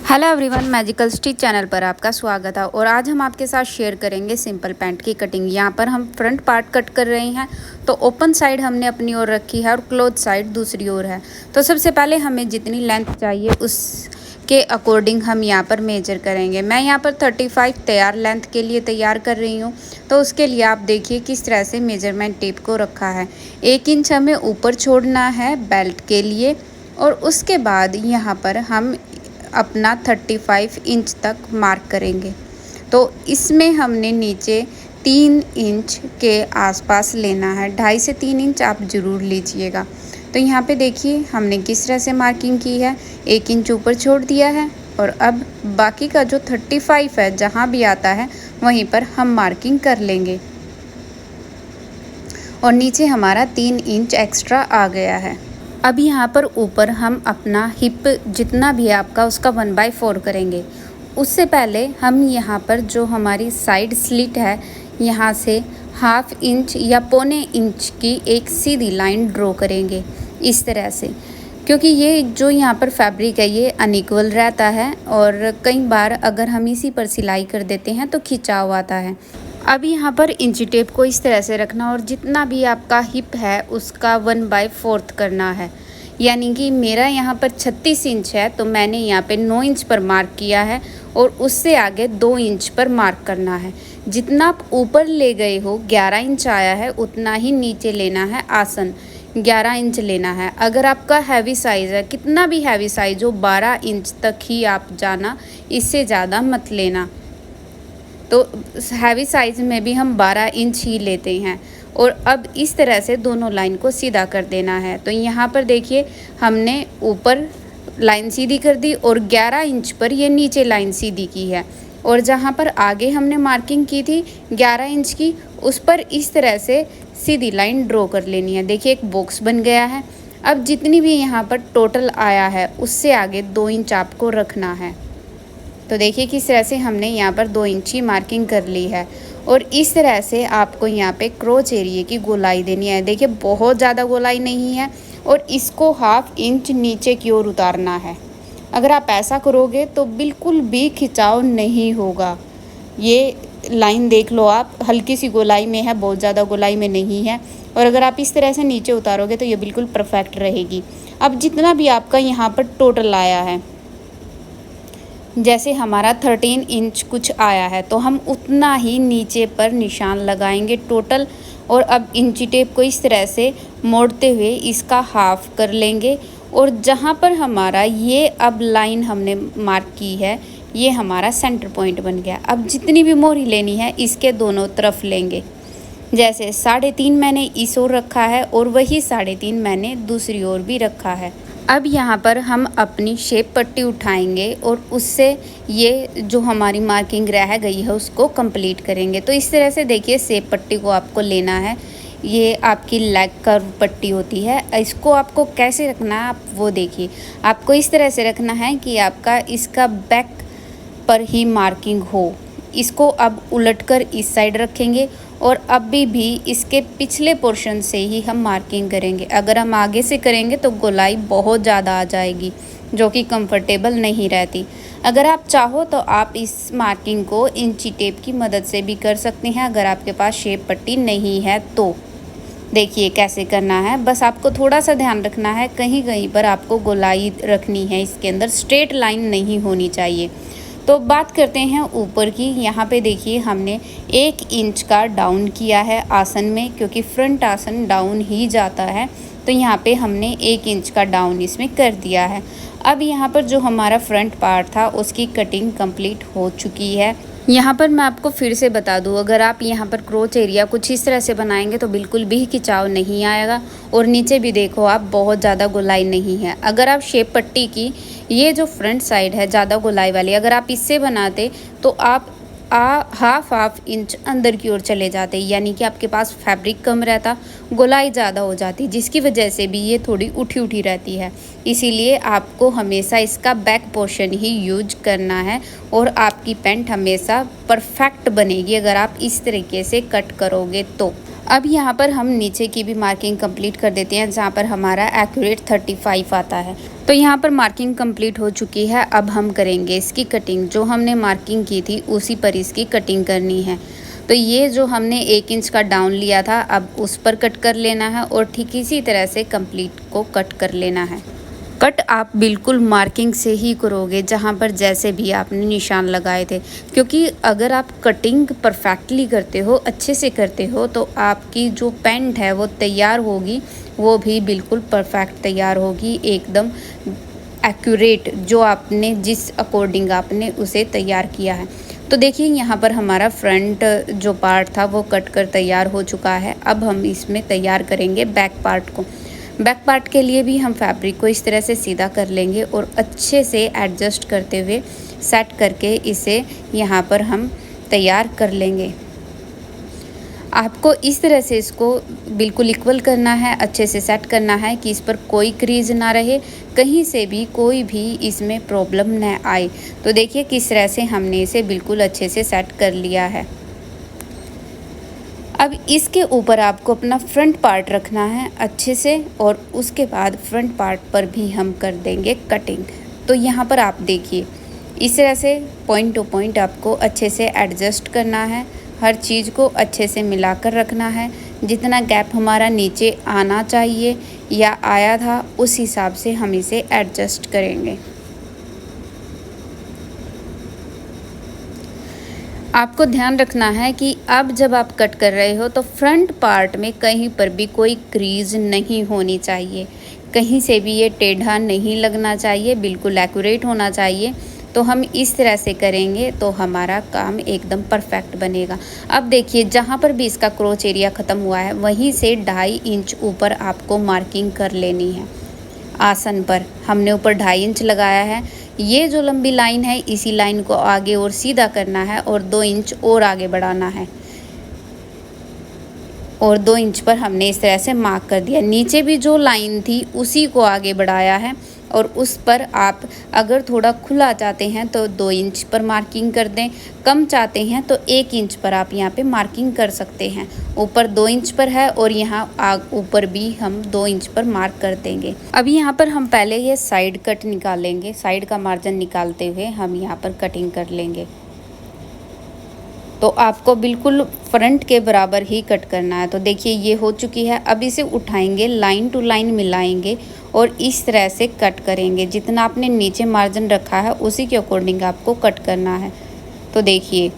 Hello everyone, magical stitch channel पर आपका स्वागत है। और आज हम आपके साथ शेयर करेंगे सिंपल पैंट की कटिंग। यहाँ पर हम फ्रंट पार्ट कट कर रहे हैं, तो ओपन साइड हमने अपनी ओर रखी है और क्लोज साइड दूसरी ओर है। तो सबसे पहले हमें जितनी लेंथ चाहिए उसके अकॉर्डिंग हम यहाँ पर मेजर करेंगे। मैं यहाँ पर 35 तैयार लेंथ के लिए तैयार कर रही हूँ। तो उसके लिए आप देखिए किस तरह से मेजरमेंट टेप को रखा है। 1 इंच हमें ऊपर छोड़ना है बेल्ट के लिए, और उसके बाद यहाँ पर हम अपना 35 इंच तक मार्क करेंगे। तो इसमें हमने नीचे 3 इंच के आसपास लेना है। 2.5 से 3 इंच आप ज़रूर लीजिएगा। तो यहाँ पे देखिए हमने किस तरह से मार्किंग की है। 1 इंच ऊपर छोड़ दिया है, और अब बाकी का जो 35 है जहाँ भी आता है वहीं पर हम मार्किंग कर लेंगे। और नीचे हमारा 3 इंच एक्स्ट्रा आ गया है। अब यहाँ पर ऊपर हम अपना हिप जितना भी है आपका उसका 1/4 करेंगे। उससे पहले हम यहाँ पर जो हमारी साइड स्लिट है यहाँ से 1/2 इंच या 1/4 इंच की एक सीधी लाइन ड्रॉ करेंगे इस तरह से, क्योंकि ये जो यहाँ पर फैब्रिक है ये अनइक्वल रहता है और कई बार अगर हम इसी पर सिलाई कर देते हैं तो खिंचाव आता है। अब यहाँ पर इंची टेप को इस तरह से रखना और जितना भी आपका हिप है उसका 1/4 करना है। यानी कि मेरा यहाँ पर 36 इंच है, तो मैंने यहाँ पे 9 इंच पर मार्क किया है और उससे आगे 2 इंच पर मार्क करना है। जितना आप ऊपर ले गए हो 11 इंच आया है, उतना ही नीचे लेना है आसन 11 इंच लेना है। अगर आपका हैवी साइज़ है, कितना भी हैवी साइज़ हो 12 इंच तक ही आप जाना, इससे ज़्यादा मत लेना। तो हैवी साइज़ में भी हम 12 इंच ही लेते हैं। और अब इस तरह से दोनों लाइन को सीधा कर देना है। तो यहाँ पर देखिए हमने ऊपर लाइन सीधी कर दी और 11 इंच पर ये नीचे लाइन सीधी की है। और जहाँ पर आगे हमने मार्किंग की थी 11 इंच की, उस पर इस तरह से सीधी लाइन ड्रॉ कर लेनी है। देखिए एक बॉक्स बन गया है। अब जितनी भी यहाँ पर टोटल आया है उससे आगे 2 इंच आपको रखना है। तो देखिए किस तरह से हमने यहाँ पर 2 इंच की मार्किंग कर ली है। और इस तरह से आपको यहाँ पे क्रोच एरिए की गोलाई देनी है। देखिए बहुत ज़्यादा गोलाई नहीं है, और इसको 1/2 इंच नीचे की ओर उतारना है। अगर आप ऐसा करोगे तो बिल्कुल भी खिंचाव नहीं होगा। ये लाइन देख लो आप, हल्की सी गोलाई में है, बहुत ज़्यादा गोलाई में नहीं है। और अगर आप इस तरह से नीचे उतारोगे तो ये बिल्कुल परफेक्ट रहेगी। अब जितना भी आपका यहाँ पर टोटल आया है, जैसे हमारा 13 इंच कुछ आया है, तो हम उतना ही नीचे पर निशान लगाएंगे टोटल। और अब इंची टेप को इस तरह से मोड़ते हुए इसका हाफ कर लेंगे। और जहाँ पर हमारा ये अब लाइन हमने मार्क की है, ये हमारा सेंटर पॉइंट बन गया। अब जितनी भी मोहरी लेनी है इसके दोनों तरफ लेंगे। जैसे 3.5 मैंने इस ओर रखा है और वही 3.5 मैंने दूसरी ओर भी रखा है। अब यहाँ पर हम अपनी शेप पट्टी उठाएंगे और उससे ये जो हमारी मार्किंग रह गई है उसको कंप्लीट करेंगे। तो इस तरह से देखिए शेप पट्टी को आपको लेना है। ये आपकी लेग कर्व पट्टी होती है। इसको आपको कैसे रखना है आप वो देखिए। आपको इस तरह से रखना है कि आपका इसका बैक पर ही मार्किंग हो। इसको अब उलटकर इस साइड रखेंगे और अभी भी इसके पिछले पोर्शन से ही हम मार्किंग करेंगे। अगर हम आगे से करेंगे तो गोलाई बहुत ज़्यादा आ जाएगी, जो कि कंफर्टेबल नहीं रहती। अगर आप चाहो तो आप इस मार्किंग को इंची टेप की मदद से भी कर सकते हैं, अगर आपके पास शेप पट्टी नहीं है तो। देखिए कैसे करना है, बस आपको थोड़ा सा ध्यान रखना है, कहीं कहीं पर आपको गोलाई रखनी है, इसके अंदर स्ट्रेट लाइन नहीं होनी चाहिए। तो बात करते हैं ऊपर की। यहाँ पे देखिए हमने 1 इंच का डाउन किया है आसन में, क्योंकि फ्रंट आसन डाउन ही जाता है। तो यहाँ पे हमने 1 इंच का डाउन इसमें कर दिया है। अब यहाँ पर जो हमारा फ्रंट पार्ट था उसकी कटिंग कंप्लीट हो चुकी है। यहाँ पर मैं आपको फिर से बता दूँ, अगर आप यहाँ पर क्रोच एरिया कुछ इस तरह से बनाएंगे तो बिल्कुल भी खिंचाव नहीं आएगा। और नीचे भी देखो आप, बहुत ज़्यादा गोलाई नहीं है। अगर आप शेप पट्टी की ये जो फ्रंट साइड है ज़्यादा गोलाई वाली, अगर आप इससे बनाते तो आप 1/2 इंच अंदर की ओर चले जाते, यानी कि आपके पास फैब्रिक कम रहता, गोलाई ज़्यादा हो जाती, जिसकी वजह से भी ये थोड़ी उठी उठी रहती है। इसीलिए आपको हमेशा इसका बैक पोर्शन ही यूज करना है और आपकी पैंट हमेशा परफेक्ट बनेगी अगर आप इस तरीके से कट करोगे तो। अब यहाँ पर हम नीचे की भी मार्किंग कंप्लीट कर देते हैं, जहाँ पर हमारा एक्यूरेट 35 आता है। तो यहाँ पर मार्किंग कंप्लीट हो चुकी है। अब हम करेंगे इसकी कटिंग। जो हमने मार्किंग की थी उसी पर इसकी कटिंग करनी है। तो ये जो हमने 1 इंच का डाउन लिया था, अब उस पर कट कर लेना है और ठीक इसी तरह से कंप्लीट को कट कर लेना है। कट आप बिल्कुल मार्किंग से ही करोगे, जहाँ पर जैसे भी आपने निशान लगाए थे, क्योंकि अगर आप कटिंग परफेक्टली करते हो, अच्छे से करते हो, तो आपकी जो पैंट है वो तैयार होगी, वो भी बिल्कुल परफेक्ट तैयार होगी, एकदम एक्यूरेट, जो आपने जिस अकॉर्डिंग आपने उसे तैयार किया है। तो देखिए यहाँ पर हमारा फ्रंट जो पार्ट था वो कट कर तैयार हो चुका है। अब हम इसमें तैयार करेंगे बैक पार्ट को। बैक पार्ट के लिए भी हम फैब्रिक को इस तरह से सीधा कर लेंगे और अच्छे से एडजस्ट करते हुए सेट करके इसे यहाँ पर हम तैयार कर लेंगे। आपको इस तरह से इसको बिल्कुल इक्वल करना है, अच्छे से सेट करना है कि इस पर कोई क्रीज ना रहे, कहीं से भी कोई भी इसमें प्रॉब्लम न आए। तो देखिए किस तरह से हमने इसे बिल्कुल अच्छे से सेट कर लिया है। अब इसके ऊपर आपको अपना फ्रंट पार्ट रखना है अच्छे से, और उसके बाद फ्रंट पार्ट पर भी हम कर देंगे कटिंग। तो यहाँ पर आप देखिए इस तरह से पॉइंट टू पॉइंट आपको अच्छे से एडजस्ट करना है, हर चीज़ को अच्छे से मिलाकर रखना है। जितना गैप हमारा नीचे आना चाहिए या आया था, उस हिसाब से हम इसे एडजस्ट करेंगे। आपको ध्यान रखना है कि अब जब आप कट कर रहे हो तो फ्रंट पार्ट में कहीं पर भी कोई क्रीज नहीं होनी चाहिए, कहीं से भी ये टेढ़ा नहीं लगना चाहिए, बिल्कुल एक्यूरेट होना चाहिए। तो हम इस तरह से करेंगे तो हमारा काम एकदम परफेक्ट बनेगा। अब देखिए जहाँ पर भी इसका क्रोच एरिया ख़त्म हुआ है, वहीं से 2.5 इंच ऊपर आपको मार्किंग कर लेनी है। आसन पर हमने ऊपर 2.5 इंच लगाया है। ये जो लंबी लाइन है, इसी लाइन को आगे और सीधा करना है और 2 इंच और आगे बढ़ाना है, और 2 इंच पर हमने इस तरह से मार्क कर दिया। नीचे भी जो लाइन थी उसी को आगे बढ़ाया है, और उस पर आप अगर थोड़ा खुला चाहते हैं तो 2 इंच पर मार्किंग कर दें, कम चाहते हैं तो 1 इंच पर आप यहाँ पे मार्किंग कर सकते हैं। ऊपर 2 इंच पर है और यहाँ ऊपर भी हम 2 इंच पर मार्क कर देंगे। अभी यहाँ पर हम पहले ये साइड कट निकालेंगे, साइड का मार्जिन निकालते हुए हम यहाँ पर कटिंग कर लेंगे। तो आपको बिल्कुल फ्रंट के बराबर ही कट करना है। तो देखिए ये हो चुकी है। अब इसे उठाएंगे, लाइन टू लाइन मिलाएंगे और इस तरह से कट करेंगे। जितना आपने नीचे मार्जिन रखा है उसी के अकॉर्डिंग आपको कट करना है। तो देखिए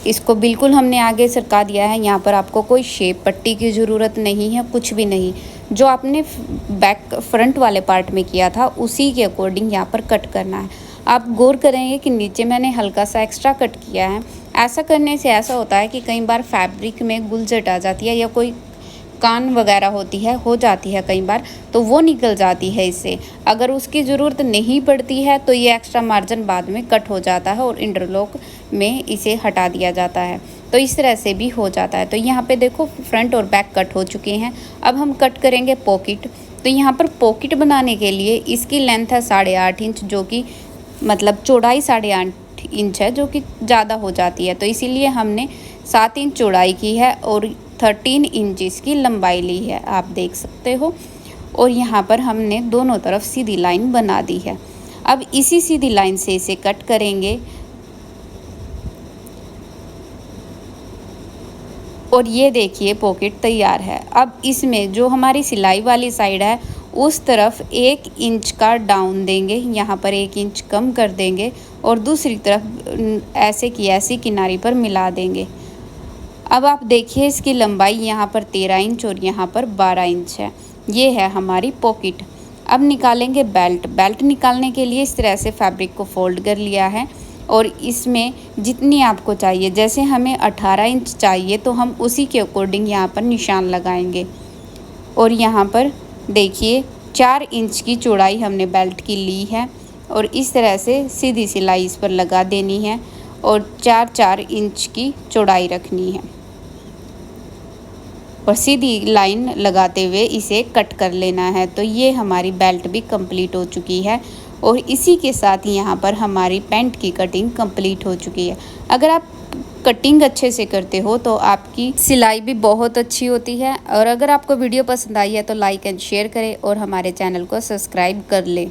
इसको बिल्कुल हमने आगे सरका दिया है। यहाँ पर आपको कोई शेप पट्टी की ज़रूरत नहीं है, कुछ भी नहीं। जो आपने बैक फ्रंट वाले पार्ट में किया था उसी के अकॉर्डिंग यहाँ पर कट करना है। आप गौर करेंगे कि नीचे मैंने हल्का सा एक्स्ट्रा कट किया है। ऐसा करने से ऐसा होता है कि कई बार फैब्रिक में गुलजट आ जाती है या कोई कान वगैरह हो जाती है कई बार, तो वो निकल जाती है इससे। अगर उसकी ज़रूरत नहीं पड़ती है तो ये एक्स्ट्रा मार्जिन बाद में कट हो जाता है और इंटरलॉक में इसे हटा दिया जाता है। तो इस तरह से भी हो जाता है। तो यहाँ पे देखो फ्रंट और बैक कट हो चुके हैं। अब हम कट करेंगे पॉकेट। तो यहाँ पर पॉकेट बनाने के लिए इसकी लेंथ है 8.5 इंच, जो कि मतलब चौड़ाई 8.5 इंच है, जो कि ज़्यादा हो जाती है। तो इसीलिए हमने 7 इंच चौड़ाई की है और 13 इंच इसकी लंबाई ली है, आप देख सकते हो। और यहाँ पर हमने दोनों तरफ सीधी लाइन बना दी है। अब इसी सीधी लाइन से इसे कट करेंगे और ये देखिए पॉकेट तैयार है। अब इसमें जो हमारी सिलाई वाली साइड है उस तरफ 1 इंच का डाउन देंगे, यहाँ पर 1 इंच कम कर देंगे और दूसरी तरफ ऐसे की ऐसी किनारी पर मिला देंगे। अब आप देखिए इसकी लंबाई यहाँ पर 13 इंच और यहाँ पर 12 इंच है। ये है हमारी पॉकेट। अब निकालेंगे बेल्ट। बेल्ट निकालने के लिए इस तरह से फैब्रिक को फोल्ड कर लिया है और इसमें जितनी आपको चाहिए, जैसे हमें 18 इंच चाहिए तो हम उसी के अकॉर्डिंग यहाँ पर निशान लगाएंगे। और यहाँ पर देखिए 4 इंच की चौड़ाई हमने बेल्ट की ली है और इस तरह से सीधी सिलाई इस पर लगा देनी है और 4-4 इंच की चौड़ाई रखनी है और सीधी लाइन लगाते हुए इसे कट कर लेना है। तो ये हमारी बेल्ट भी कंप्लीट हो चुकी है और इसी के साथ यहाँ पर हमारी पैंट की कटिंग कंप्लीट हो चुकी है। अगर आप कटिंग अच्छे से करते हो तो आपकी सिलाई भी बहुत अच्छी होती है। और अगर आपको वीडियो पसंद आई है तो लाइक एंड शेयर करें और हमारे चैनल को सब्सक्राइब कर लें।